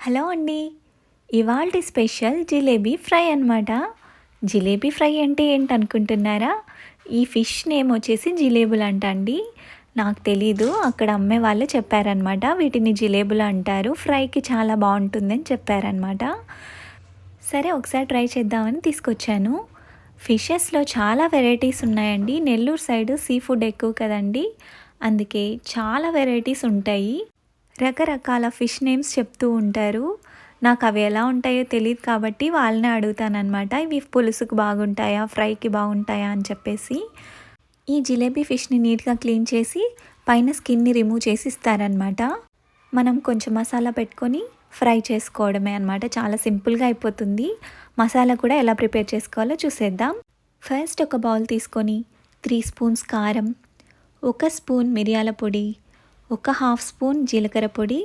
Hello అండి. ఇవాల్టి special jalebi fry అనమాట. జిలేబీ ఫ్రై అంటే ఏంటనుకుంటున్నారా? ఈ ఫిష్ నేమ్ వచ్చేసి జిలేబులంట అండి. నాకు తెలీదు. అక్కడ అమ్మే వాళ్ళు చెప్పారనమాట. వీటిని జిలేబులు అంటారు. ఫ్రైకి చాలా బావుంటుందని చెప్పారనమాట. సరే ఒకసారి ట్రై చేద్దామని తీసుకొచ్చాను. ఫిషెస్‌లో చాలా వెరైటీస్ ఉన్నాయండి. నెల్లూరు సైడు సీ ఫుడ్ ఎక్కువ కదండీ! అందుకే చాలా వెరైటీస్ ఉంటాయి. రకరకాల ఫిష్ నేమ్స్ చెప్తూ ఉంటారు. నాకవి ఎలా ఉంటాయో తెలీదు కాబట్టి వాళ్ళనే అడుగుతాననమాట. ఇవి పులుసుకు బాగుంటాయా? ఫ్రైకి బాగుంటాయా? అని చెప్పేసి. ఈ జిలేబీ ఫిష్‌ని నీట్‌గా క్లీన్ చేసి పైన స్కిన్‌ని రిమూవ్ చేసి ఇస్తారనమాట. మనం కొంచెం మసాలా పెట్టుకొని ఫ్రై చేసుకోవడమే అనమాట. చాలా సింపుల్‌గా అయిపోతుంది. మసాలా కూడా ఎలా ప్రిపేర్ చేసుకోవాలో చూసేద్దాం. ఫస్ట్ ఒక బౌల్ తీసుకొని 3 స్పూన్స్ కారం, 1 స్పూన్ మిరియాల పొడి, ఒక హాఫ్ స్పూన్ జీలకర్ర పొడి,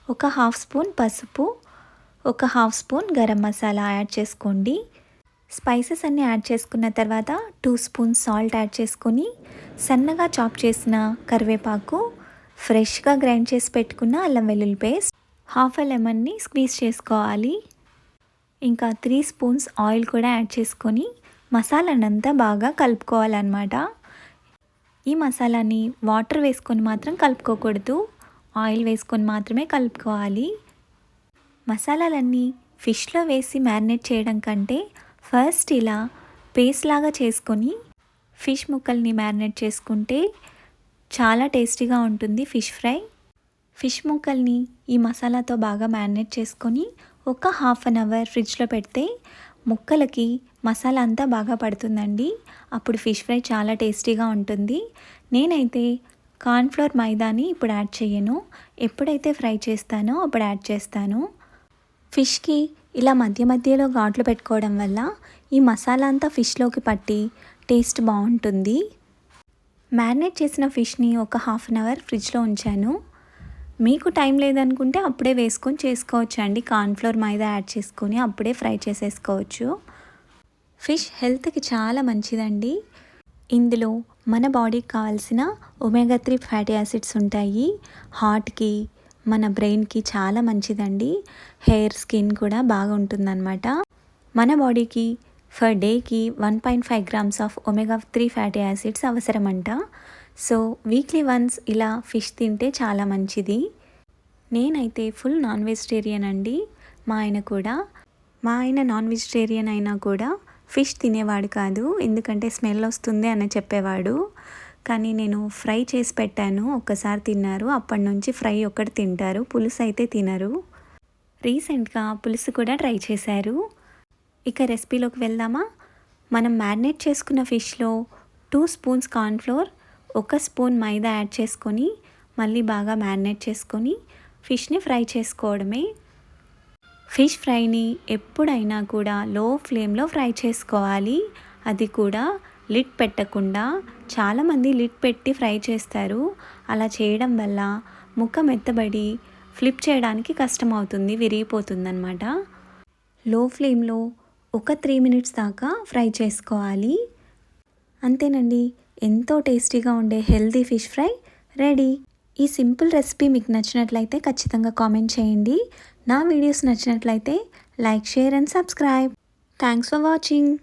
ఒక హాఫ్ స్పూన్ పసుపు, ఒక half spoon garam masala add చేసుకోండి. స్పైసెస్ అన్నీ యాడ్ చేసుకున్న తర్వాత 2 స్పూన్స్ సాల్ట్ యాడ్ చేసుకొని సన్నగా చాప్ చేసిన కరివేపాకు, ఫ్రెష్గా గ్రైండ్ చేసి పెట్టుకున్న అల్లం వెల్లుల్లి పేస్ట్, హాఫ్ ఎ లెమన్ని స్క్వీజ్ చేసుకోవాలి. ఇంకా 3 స్పూన్స్ ఆయిల్ కూడా యాడ్ చేసుకొని మసాలానంతా బాగా కలుపుకోవాలన్నమాట. ఈ మసాలాని వాటర్ వేసుకొని మాత్రం కలుపుకోకూడదు. ఆయిల్ వేసుకొని మాత్రమే కలుపుకోవాలి. మసాలాలన్నీ ఫిష్లో వేసి మ్యారినేట్ చేయడం కంటే ఫస్ట్ ఇలా పేస్ట్ లాగా చేసుకొని ఫిష్ ముక్కల్ని మ్యారినేట్ చేసుకుంటే చాలా టేస్టీగా ఉంటుంది ఫిష్ ఫ్రై. ఫిష్ ముక్కల్ని ఈ మసాలాతో బాగా మ్యారినేట్ చేసుకొని ఒక హాఫ్ అన్ అవర్ ఫ్రిడ్జ్లో పెడితే ముక్కలకి మసాలా అంతా బాగా పడుతుందండి. అప్పుడు ఫిష్ ఫ్రై చాలా టేస్టీగా ఉంటుంది. నేనైతే కార్న్‌ఫ్లోర్ మైదాని ఇప్పుడు యాడ్ చేయను. ఎప్పుడైతే ఫ్రై చేస్తానో అప్పుడు యాడ్ చేస్తాను. ఫిష్‌కి ఇలా మధ్య మధ్యలో ఘాట్లు పెట్టుకోవడం వల్ల ఈ మసాలా అంతా ఫిష్‌లోకి పట్టి టేస్ట్ బాగుంటుంది. మ్యారినేట్ చేసిన ఫిష్‌ని ఒక హాఫ్ అన్ అవర్ ఫ్రిడ్జ్లో ఉంచాను. మీకు టైం లేదనుకుంటే అప్పుడే వేసుకొని చేసుకోవచ్చు అండి. కార్న్‌ఫ్లోర్ మైదా యాడ్ చేసుకొని అప్పుడే ఫ్రై చేసేసుకోవచ్చు. ఫిష్ హెల్త్‌కి చాలా మంచిదండి. ఇందులో మన బాడీకి కావాల్సిన ఒమేగా 3 ఫ్యాటీ యాసిడ్స్ ఉంటాయి. హార్ట్‌కి, మన బ్రెయిన్‌కి చాలా మంచిదండి. హెయిర్, స్కిన్ కూడా బాగుంటుందన్నమాట. మన బాడీకి ఫర్ డేకి 1.5 grams of omega 3 fatty acids అవసరమంట. సో వీక్లీ వన్స్ ఇలా ఫిష్ తింటే చాలా మంచిది. నేనైతే ఫుల్ నాన్ వెజిటేరియన్ అండి. మా ఆయన నాన్ వెజిటేరియన్ అయినా కూడా ఫిష్ తినేవాడు కాదు. ఎందుకంటే స్మెల్ వస్తుంది అని చెప్పేవాడు. కానీ నేను ఫ్రై చేసి పెట్టాను. ఒక్కసారి తిన్నారు. అప్పటి నుంచి ఫ్రై ఒక్కటి తింటారు. పులుసు అయితే తినరు. రీసెంట్గా పులుసు కూడా ట్రై చేశారు. ఇక రెసిపీలోకి వెళ్దామా? మనం మ్యారినేట్ చేసుకున్న ఫిష్లో 2 స్పూన్స్ కార్న్‌ఫ్లోర్, 1 స్పూన్ మైదా యాడ్ చేసుకొని మళ్ళీ బాగా మ్యారినేట్ చేసుకొని ఫిష్ని ఫ్రై చేసుకోవడమే. ఫిష్ ఫ్రైని ఎప్పుడైనా కూడా లో ఫ్లేమ్లో ఫ్రై చేసుకోవాలి. అది కూడా లిడ్ పెట్టకుండా. చాలామంది లిడ్ పెట్టి ఫ్రై చేస్తారు. అలా చేయడం వల్ల ముక్క మెత్తబడి ఫ్లిప్ చేయడానికి కష్టమవుతుంది, విరిగిపోతుందన్నమాట. లో ఫ్లేమ్లో ఒక 3 మినిట్స్ దాకా ఫ్రై చేసుకోవాలి. అంతేనండి. ఎంతో టేస్టీగా ఉండే హెల్తీ ఫిష్ ఫ్రై రెడీ. ఈ సింపుల్ రెసిపీ మీకు నచ్చినట్లయితే ఖచ్చితంగా కామెంట్ చేయండి. నా వీడియోస్ నచ్చినట్లయితే like, share and subscribe. Thanks for watching.